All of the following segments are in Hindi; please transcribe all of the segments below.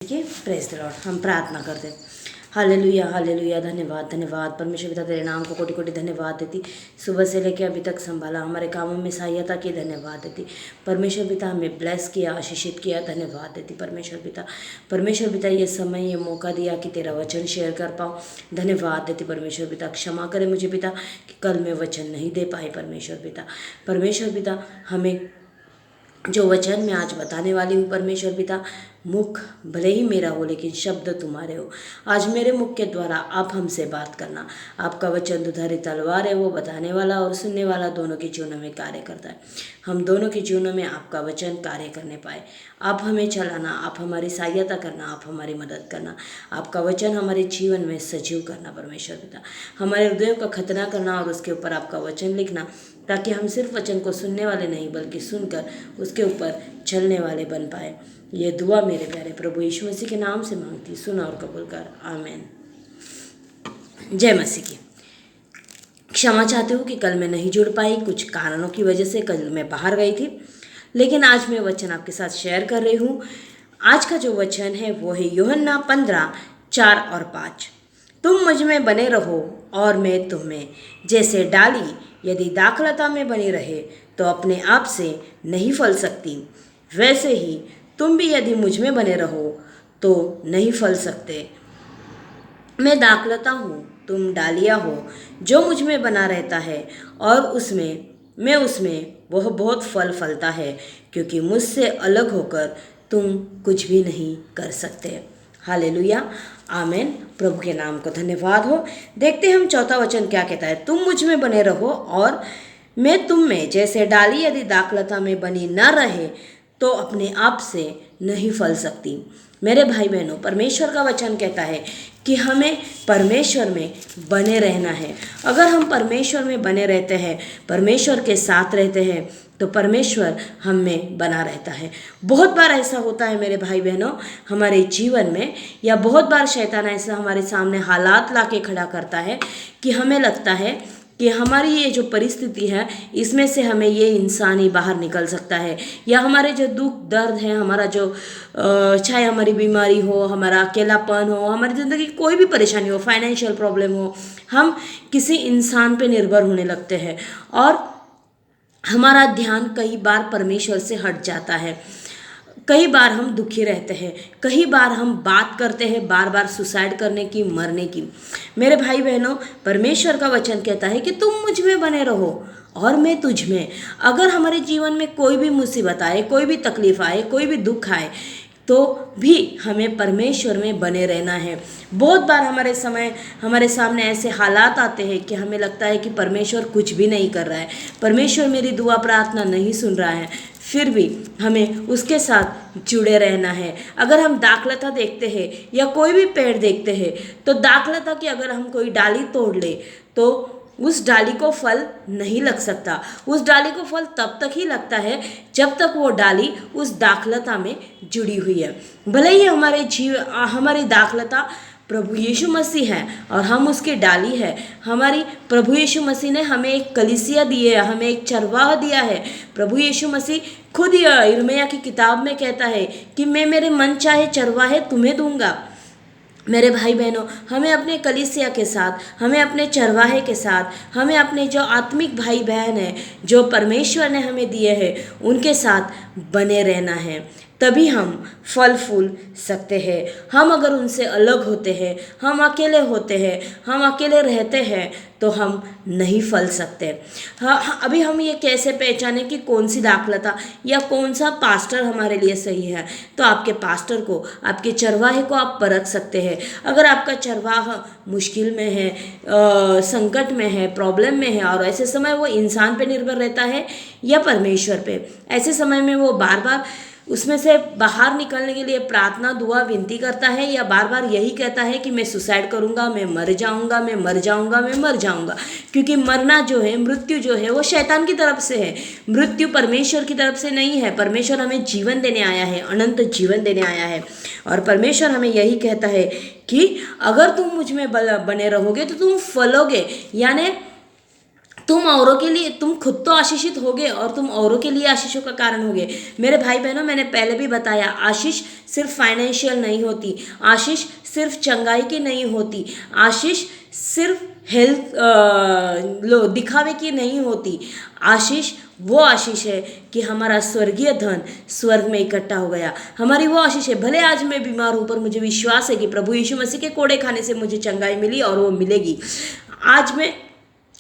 देखिए, प्रेज द लॉर्ड। हम प्रार्थना करते हैं। Hallelujah hallelujah. धन्यवाद धन्यवाद परमेश्वर पिता, तेरे नाम को कोटि कोटि धन्यवाद देती। सुबह से लेकर अभी तक संभाला, हमारे कामों में सहायता की, धन्यवाद देती। परमेश्वर पिता हमें ब्लेस किया, आशीषित किया, धन्यवाद देती। परमेश्वर पिता ये समय, ये मौका दिया कि तेरा वचन शेयर कर पाऊँ, धन्यवाद देती। परमेश्वर पिता क्षमा करे मुझे पिता कि कल मैं वचन नहीं दे पाई। परमेश्वर पिता हमें जो वचन मैं आज बताने वाली हूँ, परमेश्वर पिता, मुख भले ही मेरा हो लेकिन शब्द तुम्हारे हो। आज मेरे मुख के द्वारा आप हमसे बात करना। आपका वचन दुधारी तलवार है, वो बताने वाला और सुनने वाला दोनों के जीवनों में कार्य करता है। हम दोनों के जीवनों में आपका वचन कार्य करने पाए। आप हमें चलाना, आप हमारी सहायता करना, आप हमारी मदद करना। आपका वचन हमारे जीवन में सजीव करना परमेश्वर पिता। हमारे हृदयों का खतना करना और उसके ऊपर आपका वचन लिखना, ताकि हम सिर्फ वचन को सुनने वाले नहीं बल्कि सुनकर उसके ऊपर चलने वाले बन पाए। ये दुआ मेरे प्यारे प्रभु यीशु मसीह के नाम से मांगती, सुन और कबूल कर, आमीन। जय मसीह की। क्षमा चाहती हूँ कि कल मैं नहीं जुड़ पाई, कुछ कारणों की वजह से कल मैं बाहर गई थी, लेकिन आज मैं वचन आपके साथ शेयर कर रही हूँ। आज का जो वचन है वो है यूहन्ना 15:4-5। तुम मुझ में बने रहो और मैं तुम में। जैसे डाली यदि दाखलता में बनी रहे तो अपने आप से नहीं फल सकती, वैसे ही तुम भी यदि मुझ में बने रहो तो नहीं फल सकते। मैं दाखलता हूँ, तुम डालियाँ हो। जो मुझ में बना रहता है और मैं उसमें, वह बहुत फल फलता है, क्योंकि मुझसे अलग होकर तुम कुछ भी नहीं कर सकते। हालेलुया, आमीन। प्रभु के नाम को धन्यवाद हो। देखते हैं हम चौथा वचन क्या कहता है। तुम मुझ में बने रहो और मैं तुम में। जैसे डाली यदि दाखलता में बनी न रहे तो अपने आप से नहीं फल सकती। मेरे भाई बहनों, परमेश्वर का वचन कहता है कि हमें परमेश्वर में बने रहना है। अगर हम परमेश्वर में बने रहते हैं, परमेश्वर के साथ रहते हैं, तो परमेश्वर हम में बना रहता है। बहुत बार ऐसा होता है मेरे भाई बहनों हमारे जीवन में, या बहुत बार शैतान ऐसा हमारे सामने हालात ला के खड़ा करता है कि हमें लगता है कि हमारी ये जो परिस्थिति है इसमें से हमें ये इंसान ही बाहर निकल सकता है, या हमारे जो दुख दर्द है, हमारा जो चाहे हमारी बीमारी हो, हमारा अकेलापन हो, हमारी ज़िंदगी की कोई भी परेशानी हो, फाइनेंशियल प्रॉब्लम हो, हम किसी इंसान पे निर्भर होने लगते हैं और हमारा ध्यान कई बार परमेश्वर से हट जाता है। कई बार हम दुखी रहते हैं, कई बार हम बात करते हैं बार बार सुसाइड करने की, मरने की। मेरे भाई बहनों, परमेश्वर का वचन कहता है कि तुम मुझ में बने रहो और मैं तुझ में। अगर हमारे जीवन में कोई भी मुसीबत आए, कोई भी तकलीफ आए, कोई भी दुख आए, तो भी हमें परमेश्वर में बने रहना है। बहुत बार हमारे सामने ऐसे हालात आते हैं कि हमें लगता है कि परमेश्वर कुछ भी नहीं कर रहा है, परमेश्वर मेरी दुआ प्रार्थना नहीं सुन रहा है, फिर भी हमें उसके साथ जुड़े रहना है। अगर हम दाखलता देखते हैं या कोई भी पेड़ देखते हैं, तो दाखलता की अगर हम कोई डाली तोड़ ले तो उस डाली को फल नहीं लग सकता। उस डाली को फल तब तक ही लगता है जब तक वो डाली उस दाखलता में जुड़ी हुई है। भले ही हमारी दाखलता प्रभु यीशु मसीह है और हम उसकी डाली है। हमारी प्रभु यीशु मसीह ने हमें एक कलीसिया दी है, हमें एक चरवाहा दिया है। प्रभु यीशु मसीह खुद यिर्मयाह की किताब में कहता है कि मैं मेरे मन चाहे चरवाहे तुम्हें दूंगा। मेरे भाई बहनों, हमें अपने कलीसिया के साथ, हमें अपने चरवाहे के साथ, हमें अपने जो आत्मिक भाई बहन हैं जो परमेश्वर ने हमें दिए हैं, उनके साथ बने रहना है, तभी हम फल फूल सकते हैं। हम अगर उनसे अलग होते हैं, हम अकेले होते हैं, हम अकेले रहते हैं, तो हम नहीं फल सकते। हाँ, अभी हम ये कैसे पहचाने कि कौन सी दाखलता या कौन सा पास्टर हमारे लिए सही है? तो आपके पास्टर को, आपके चरवाहे को आप परख सकते हैं। अगर आपका चरवाहा मुश्किल में है, संकट में है, प्रॉब्लम में है, और ऐसे समय वो इंसान पे निर्भर रहता है या परमेश्वर पे, ऐसे समय में वो बार बार उसमें से बाहर निकलने के लिए प्रार्थना, दुआ, विनती करता है, या बार बार यही कहता है कि मैं सुसाइड करूंगा, मैं मर जाऊंगा, मैं मर जाऊंगा, मैं मर जाऊंगा, क्योंकि मरना जो है, मृत्यु जो है, वो शैतान की तरफ से है। मृत्यु परमेश्वर की तरफ से नहीं है। परमेश्वर हमें जीवन देने आया है, अनंत जीवन देने आया है, और परमेश्वर हमें यही कहता है कि अगर तुम मुझ में बने रहोगे तो तुम फलोगे, यानी तुम औरों के लिए, तुम खुद तो आशीषित होगे और तुम औरों के लिए आशीषों का कारण होगे। मेरे भाई बहनों, मैंने पहले भी बताया, आशीष सिर्फ फाइनेंशियल नहीं होती, आशीष सिर्फ चंगाई की नहीं होती, आशीष सिर्फ हेल्थ लो दिखावे की नहीं होती। आशीष वो आशीष है कि हमारा स्वर्गीय धन स्वर्ग में इकट्ठा हो गया। हमारी वो आशीष है, भले आज मैं बीमार हूँ पर मुझे विश्वास है कि प्रभु यीशु मसीह के कोड़े खाने से मुझे चंगाई मिली और वो मिलेगी। आज मैं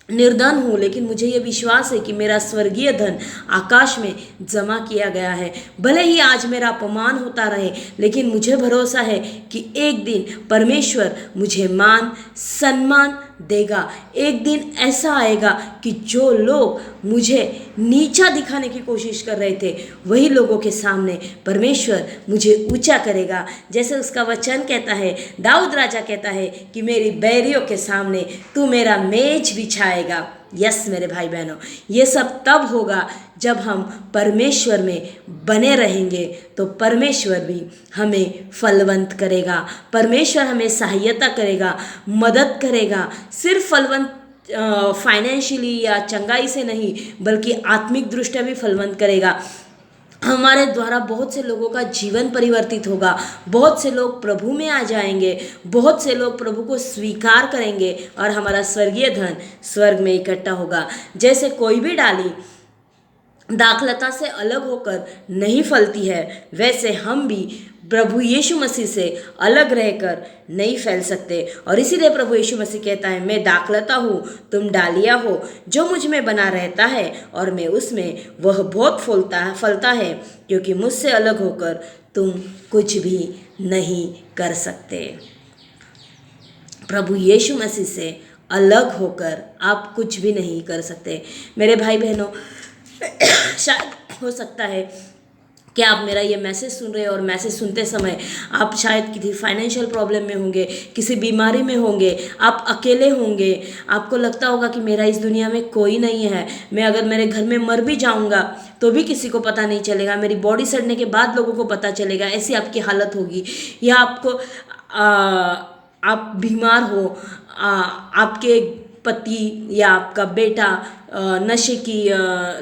निर्धन हूँ लेकिन मुझे ये विश्वास है कि मेरा स्वर्गीय धन आकाश में जमा किया गया है। भले ही आज मेरा अपमान होता रहे लेकिन मुझे भरोसा है कि एक दिन परमेश्वर मुझे मान सम्मान देगा। एक दिन ऐसा आएगा कि जो लोग मुझे नीचा दिखाने की कोशिश कर रहे थे वही लोगों के सामने परमेश्वर मुझे ऊंचा करेगा। जैसे उसका वचन कहता है, दाऊद राजा कहता है कि मेरी बैरियों के सामने तू मेरा मेज बिछाएगा। यस मेरे भाई बहनों, ये सब तब होगा जब हम परमेश्वर में बने रहेंगे तो परमेश्वर भी हमें फलवंत करेगा, परमेश्वर हमें सहायता करेगा, मदद करेगा। सिर्फ फलवंत फाइनेंशियली या चंगाई से नहीं बल्कि आत्मिक दृष्टि भी फलवंत करेगा। हमारे द्वारा बहुत से लोगों का जीवन परिवर्तित होगा, बहुत से लोग प्रभु में आ जाएंगे, बहुत से लोग प्रभु को स्वीकार करेंगे और हमारा स्वर्गीय धन स्वर्ग में इकट्ठा होगा। जैसे कोई भी डाली दाखलता से अलग होकर नहीं फलती है, वैसे हम भी प्रभु यीशु मसीह से अलग रहकर नहीं फैल सकते। और इसीलिए प्रभु यीशु मसीह कहता है, मैं दाखलता हूँ, तुम डालियाँ हो, जो मुझ में बना रहता है और मैं उसमें, वह बहुत फलता है, क्योंकि मुझसे अलग होकर तुम कुछ भी नहीं कर सकते। प्रभु यीशु मसीह से अलग होकर आप कुछ भी नहीं कर सकते। मेरे भाई बहनों, शायद हो सकता है कि आप मेरा ये मैसेज सुन रहे हो और मैसेज सुनते समय आप शायद किसी फाइनेंशियल प्रॉब्लम में होंगे, किसी बीमारी में होंगे, आप अकेले होंगे। आपको लगता होगा कि मेरा इस दुनिया में कोई नहीं है, मैं अगर मेरे घर में मर भी जाऊंगा तो भी किसी को पता नहीं चलेगा, मेरी बॉडी सड़ने के बाद लोगों को पता चलेगा, ऐसी आपकी हालत होगी। या आपको आप बीमार हो, आपके पति या आपका बेटा नशे की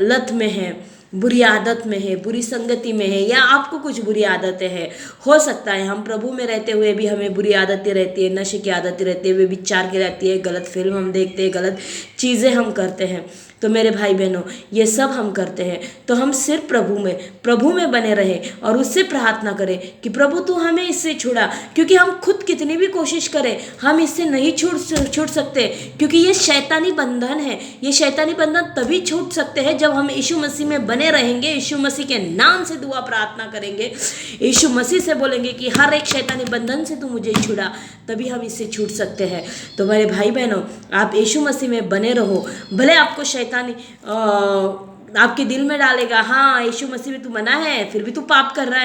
लत में है, बुरी आदत में है, बुरी संगति में है, या आपको कुछ बुरी आदतें हैं। हो सकता है हम प्रभु में रहते हुए भी हमें बुरी आदतें रहती है, नशे की आदतें रहती है, व्यभिचार की रहती है, गलत फिल्म हम देखते हैं, गलत चीज़ें हम करते हैं। तो मेरे भाई बहनों, ये सब हम करते हैं तो हम सिर्फ प्रभु में बने रहे और उससे प्रार्थना करें कि प्रभु तू हमें इससे छुड़ा। क्योंकि हम खुद कितनी भी कोशिश करें हम इससे नहीं छूट सकते, क्योंकि ये शैतानी बंधन है। ये शैतानी बंधन तभी छूट सकते हैं जब हम यीशु मसीह में बने रहेंगे, यीशु मसीह के नाम से दुआ प्रार्थना करेंगे, यीशु मसीह से बोलेंगे कि हर एक शैतानी बंधन से तू मुझे छुड़ा, तभी हम इससे छूट सकते हैं। तो मेरे भाई बहनों, आप यीशु मसीह में बने रहो। भले आपको शैतानी आपके दिल में डालेगा, हाँ यीशु मसीह में तू मना है, फिर भी तू पाप कर रहा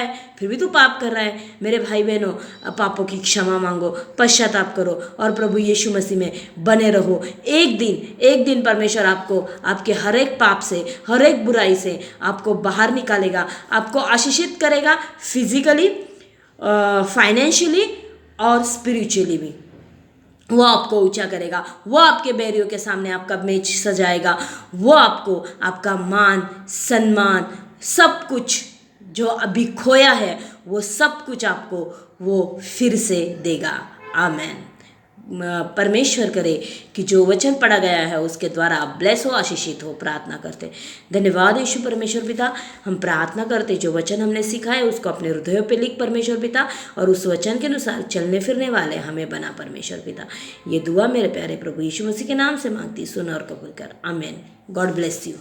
है, मेरे भाई बहनों, पापों की क्षमा मांगो, पश्चाताप करो और प्रभु यीशु मसीह में बने रहो। एक दिन परमेश्वर आपको आपके हर एक पाप से, हर एक बुराई से आपको बाहर निकालेगा, आपको आशीषित करेगा, फिजिकली, फाइनेंशियली और स्पिरिचुअली भी। वो आपको ऊंचा करेगा, वो आपके बैरियों के सामने आपका मेज सजाएगा, वो आपको आपका मान सम्मान सब कुछ जो अभी खोया है वो सब कुछ आपको वो फिर से देगा। आमेन। परमेश्वर करे कि जो वचन पढ़ा गया है उसके द्वारा आप ब्लेस हो, आशीषित हो। प्रार्थना करते, धन्यवाद यीशु परमेश्वर पिता, हम प्रार्थना करते जो वचन हमने सीखा है उसको अपने हृदयों पे लिख परमेश्वर पिता, और उस वचन के अनुसार चलने फिरने वाले हमें बना परमेश्वर पिता। ये दुआ मेरे प्यारे प्रभु यीशु मसीह के नाम से मांगती, सुन और कबूल कर। आमेन। God bless you.